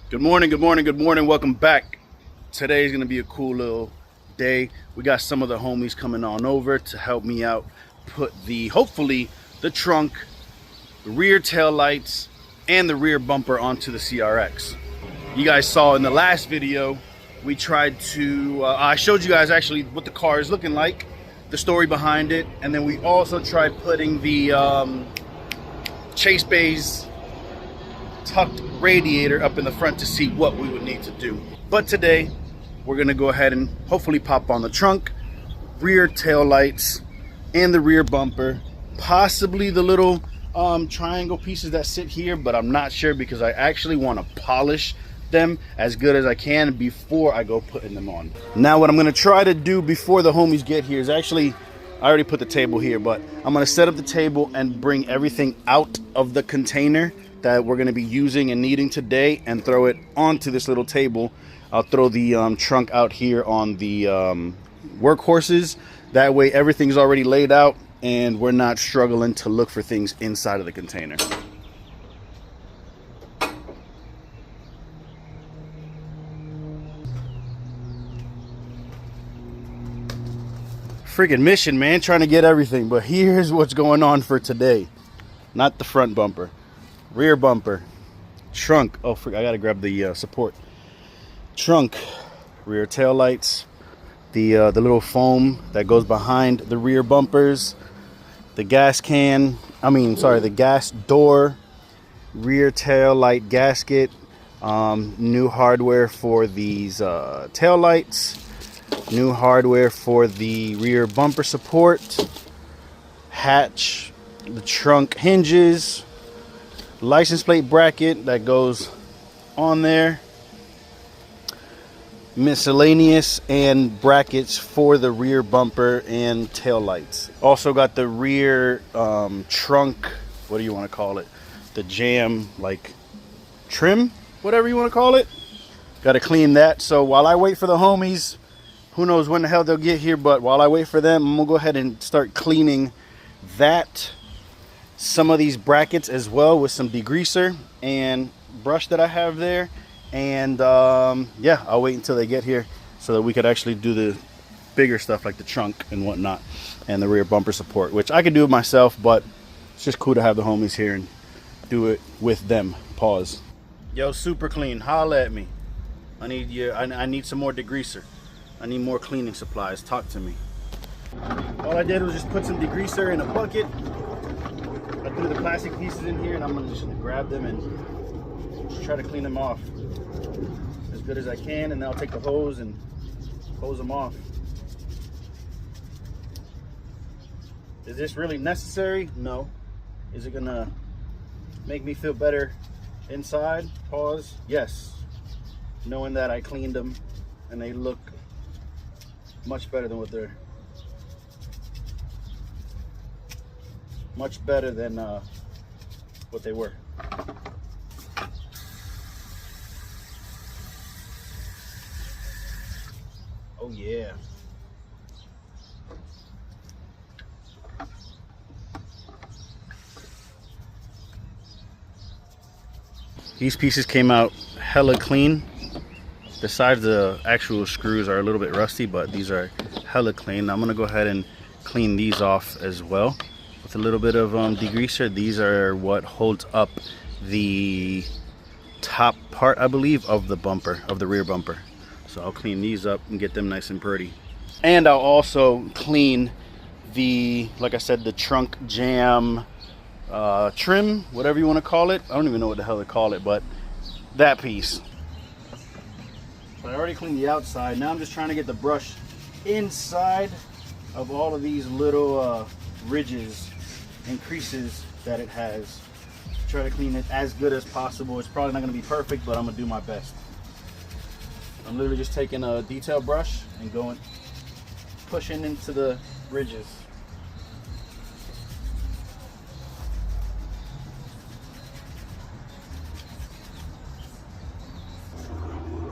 Good morning, good morning, good morning. Welcome back. Today's gonna be a cool little day. We got some of the homies coming on over to help me out put hopefully the trunk, the rear tail lights, and the rear bumper onto the CRX. You guys saw in the last video, we tried to, I showed you guys actually what the car is looking like, the story behind it, and then we also tried putting the Chase Bay's tucked radiator up in the front to see what we would need to do. But today we're gonna go ahead and hopefully pop on the trunk, rear tail lights, and the rear bumper, possibly the little triangle pieces that sit here, but I'm not sure because I actually want to polish them as good as I can before I go putting them on. Now what I'm gonna try to do before the homies get here is actually, I already put the table here, but I'm gonna set up the table and bring everything out of the container that we're gonna be using and needing today and throw it onto this little table. I'll throw the trunk out here on the workhorses. That way everything's already laid out and we're not struggling to look for things inside of the container. Freaking mission, man, trying to get everything. But here's what's going on for today. Not the front bumper. Rear bumper, trunk. Oh, I gotta grab the support. Trunk, rear tail lights, the little foam that goes behind the rear bumpers, the gas the gas door, rear tail light gasket, new hardware for these tail lights, new hardware for the rear bumper support, hatch, the trunk hinges, license plate bracket that goes on there, miscellaneous, and brackets for the rear bumper and tail lights. Also got the rear trunk, what do you want to call it, the jam like trim, whatever you want to call it. Got to clean that. So while I wait for the homies, who knows when the hell they'll get here, but while I wait for them, I'm gonna go ahead and start cleaning that, some of these brackets as well with some degreaser and brush that I have there. And yeah, I'll wait until they get here so that we could actually do the bigger stuff like the trunk and whatnot and the rear bumper support, which I could do it myself, but it's just cool to have the homies here and do it with them. Pause. Yo, super clean, holla at me. I need you. I need some more degreaser. I need more cleaning supplies. Talk to me. All I did was just put some degreaser in a bucket. I threw the plastic pieces in here and I'm just gonna grab them and just try to clean them off as good as I can, and then I'll take the hose and hose them off. Is this really necessary? No. Is it gonna make me feel better inside? Pause. Yes. Knowing that I cleaned them and they look much better than what they're much better than what they were. Oh yeah. These pieces came out hella clean. Besides, the actual screws are a little bit rusty, but these are hella clean. I'm gonna go ahead and clean these off as well with a little bit of degreaser. These are what holds up the top part, I believe, of the bumper, of the rear bumper. So I'll clean these up and get them nice and pretty. And I'll also clean the, like I said, the trunk jam trim, whatever you want to call it. I don't even know what the hell to call it, but that piece. So I already cleaned the outside. Now I'm just trying to get the brush inside of all of these little ridges and creases that it has. Try to clean it as good as possible. It's probably not going to be perfect, but I'm going to do my best. I'm literally just taking a detail brush and going, pushing into the ridges.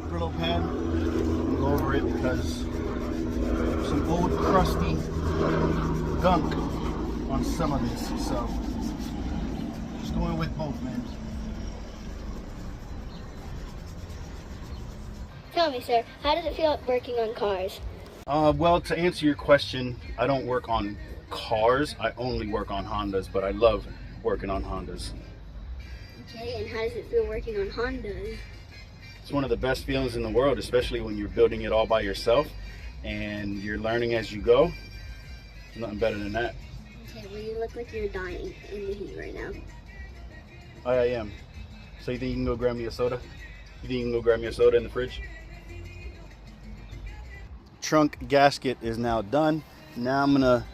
Brillo pad, and go over it because some old crusty gunk on some of this, so just going with both, man. Tell me, sir, how does it feel working on cars? Well, to answer your question, I don't work on cars. I only work on Hondas, but I love working on Hondas. Okay, and how does it feel working on Hondas? It's one of the best feelings in the world, especially when you're building it all by yourself and you're learning as you go. There's nothing better than that. Okay, well, you look like you're dying in the heat right now. I am. So you think you can go grab me a soda? You think you can go grab me a soda in the fridge? Trunk gasket is now done. Now I'm gonna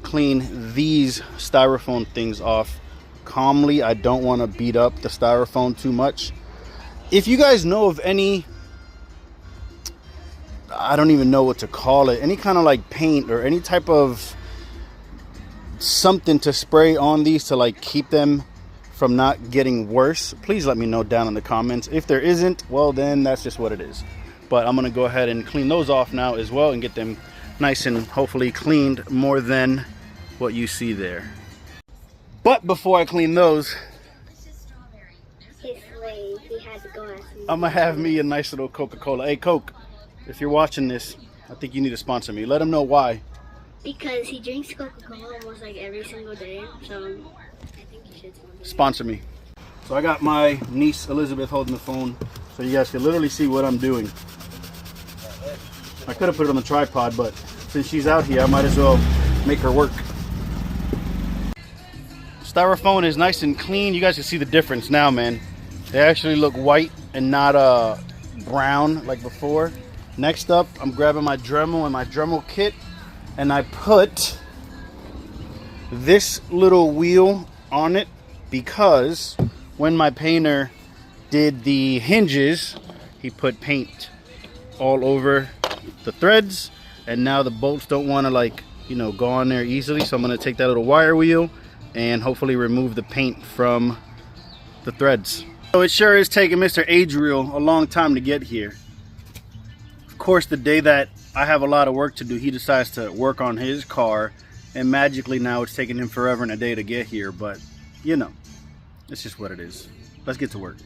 clean these styrofoam things off calmly. I don't want to beat up the styrofoam too much. If you guys know of any, I don't even know what to call it, any kind of like paint or any type of something to spray on these to like keep them from not getting worse, please let me know down in the comments. If there isn't, well then that's just what it is. But I'm gonna go ahead and clean those off now as well and get them nice and hopefully cleaned more than what you see there. But before I clean those, I'm gonna have me a nice little Coca-Cola. Hey Coke, if you're watching this, I think you need to sponsor me. Let them know why. Because he drinks Coca-Cola almost like every single day, so I think you should sponsor me. So I got my niece Elizabeth holding the phone so you guys can literally see what I'm doing. I could have put it on the tripod, but since she's out here, I might as well make her work. Styrofoam is nice and clean. You guys can see the difference now, man. They actually look white and not brown like before. Next up, I'm grabbing my Dremel and my Dremel kit, and I put this little wheel on it because when my painter did the hinges, he put paint all over the threads, and now the bolts don't want to, like, you know, go on there easily. So I'm going to take that little wire wheel and hopefully remove the paint from the threads. So it sure is taking Mr. Adriel a long time to get here. Of course, the day that I have a lot of work to do, he decides to work on his car, and magically now it's taking him forever and a day to get here. But you know, it's just what it is. Let's get to work.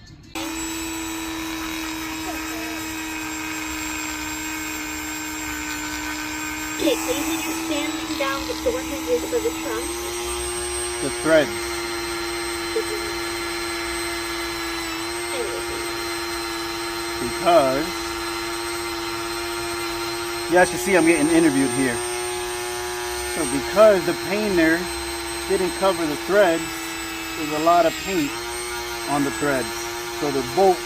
Okay, please, when you're sanding down the door hinges for the trunk, the threads. Because you guys can see I'm getting interviewed here. So because the painter didn't cover the threads, there's a lot of paint on the threads. So the bolt,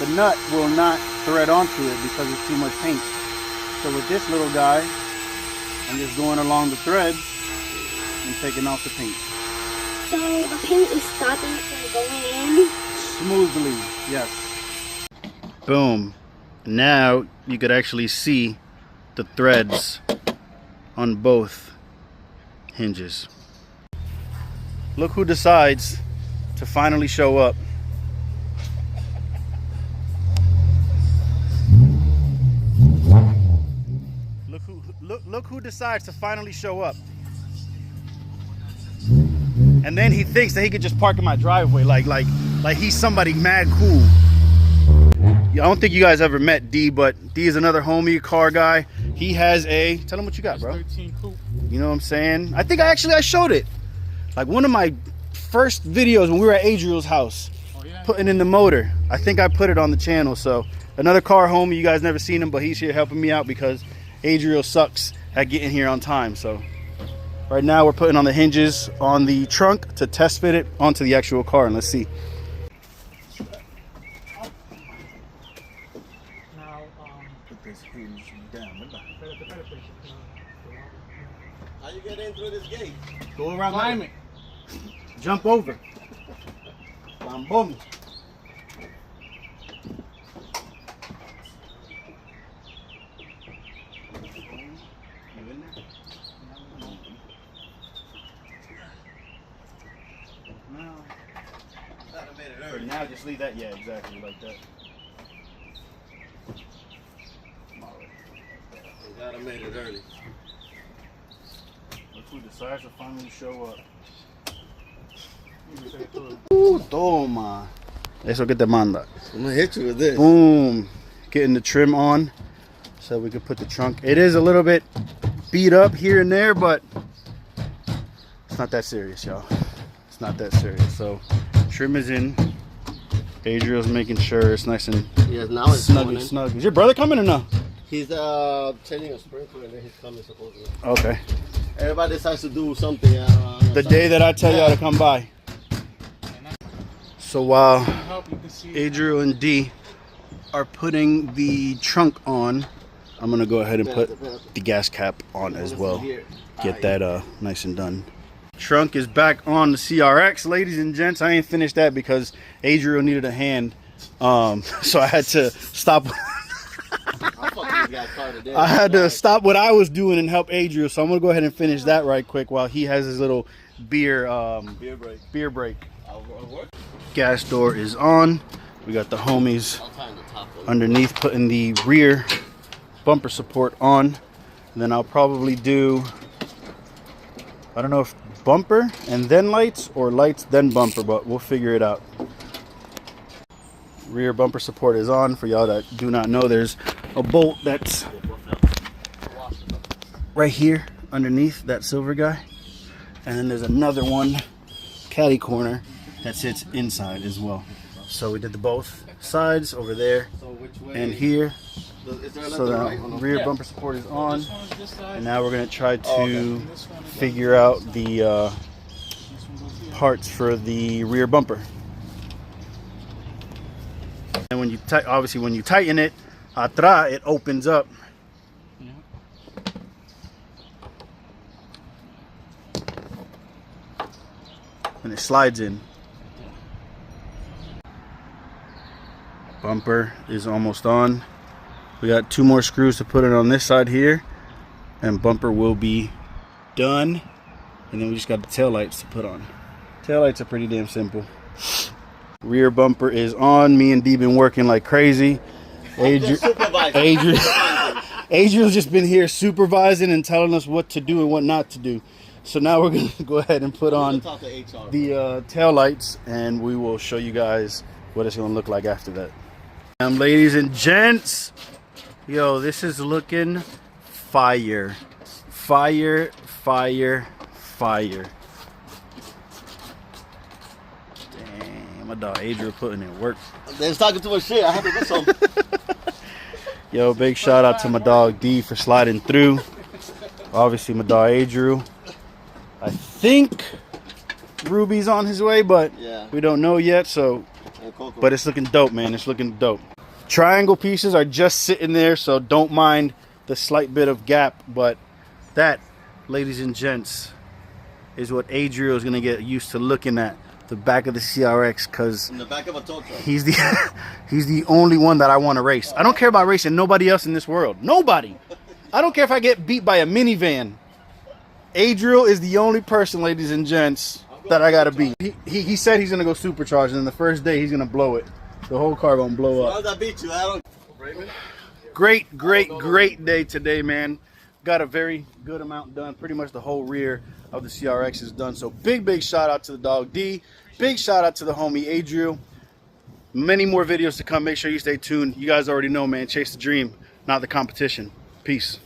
the nut will not thread onto it because it's too much paint. So with this little guy, I'm just going along the threads and taking off the paint. So the paint is stopping it from going in? Smoothly, yes. Boom. Now you could actually see the threads on both hinges. Look who decides to finally show up. Look who decides to finally show up. And then he thinks that he could just park in my driveway like he's somebody mad cool. I don't think you guys ever met D, but D is another homie car guy. He has a, tell him what you got, bro. 13 coupe. You know what I'm saying? I think I showed it. Like one of my first videos when we were at Adriel's house, putting in the motor. I think I put it on the channel. So another car homie, you guys never seen him, but he's here helping me out because Adriel sucks at getting here on time. So right now we're putting on the hinges on the trunk to test fit it onto the actual car, and let's see. How you get in through this gate? Go around, climb it. Jump over. Bam, boom. For now, just leave that. Yeah, exactly like that. Glad I made it early. Look who decides to finally show up. Toma. Eso que te manda. I'm gonna hit you with this. Boom. getting the trim on so we could put the trunk. It is a little bit beat up here and there, but it's not that serious, y'all. It's not that serious. So trim is in. Adriel's making sure it's nice and now it's snug. Is your brother coming or no? He's changing a sprinkler and then he's coming supposedly. Okay. Everybody decides to do something. The day that I tell y'all to come by. So while Adriel and D are putting the trunk on, I'm gonna go ahead and put the gas cap on as well. Get that nice and done. Trunk is back on the CRX, ladies and gents. I ain't finished that because Adriel needed a hand, so I had to stop. I had to stop what I was doing and help Adriel. So I'm gonna go ahead and finish that right quick while he has his little beer break. Gas door is on. We got the homies underneath putting the rear bumper support on. And then I'll probably do, I don't know if bumper and then lights or lights then bumper, but we'll figure it out. Rear bumper support is on. For y'all that do not know, there's a bolt that's right here underneath that silver guy, and then there's another one caddy corner that sits inside as well. So we did the both sides over there and here. So the rear bumper support is on, and now we're going to try to figure out the parts for the rear bumper. And when you obviously when you tighten it, atrás, it opens up. And it slides in. Bumper is almost on. We got 2 more screws to put it on this side here, and bumper will be done. And then we just got the tail lights to put on. Tail lights are pretty damn simple. Rear bumper is on. Me and D been working like crazy. Adriel's just been here supervising and telling us what to do and what not to do. So now we're gonna go ahead and put on the tail lights, and we will show you guys what it's gonna look like after that. Ladies and gents, yo, this is looking fire. Fire, fire, fire. Damn, my dog Adriel putting in work. They're talking too much shit. I have to do something. Yo, big shout out to my dog D for sliding through. Obviously, my dog Adriel. I think Ruby's on his way, but we don't know yet. So, but it's looking dope, man. It's looking dope. Triangle pieces are just sitting there, so don't mind the slight bit of gap. But that, ladies and gents, is what Adriel is gonna get used to looking at. The back of the CRX, because in the back of a tow truck. He's the only one that I want to race. I don't care about racing nobody else in this world. Nobody. I don't care if I get beat by a minivan. Adriel is the only person, ladies and gents, that I gotta beat. He said he's gonna go supercharged, and then the first day he's gonna blow it. The whole car gonna blow up. How did I beat you? I don't. Great day today, man. Got a very good amount done. Pretty much the whole rear of the CRX is done. So big shout out to the dog D. Big shout out to the homie Adriel. Many more videos to come. Make sure you stay tuned. You guys already know, man. Chase the dream, not the competition. Peace.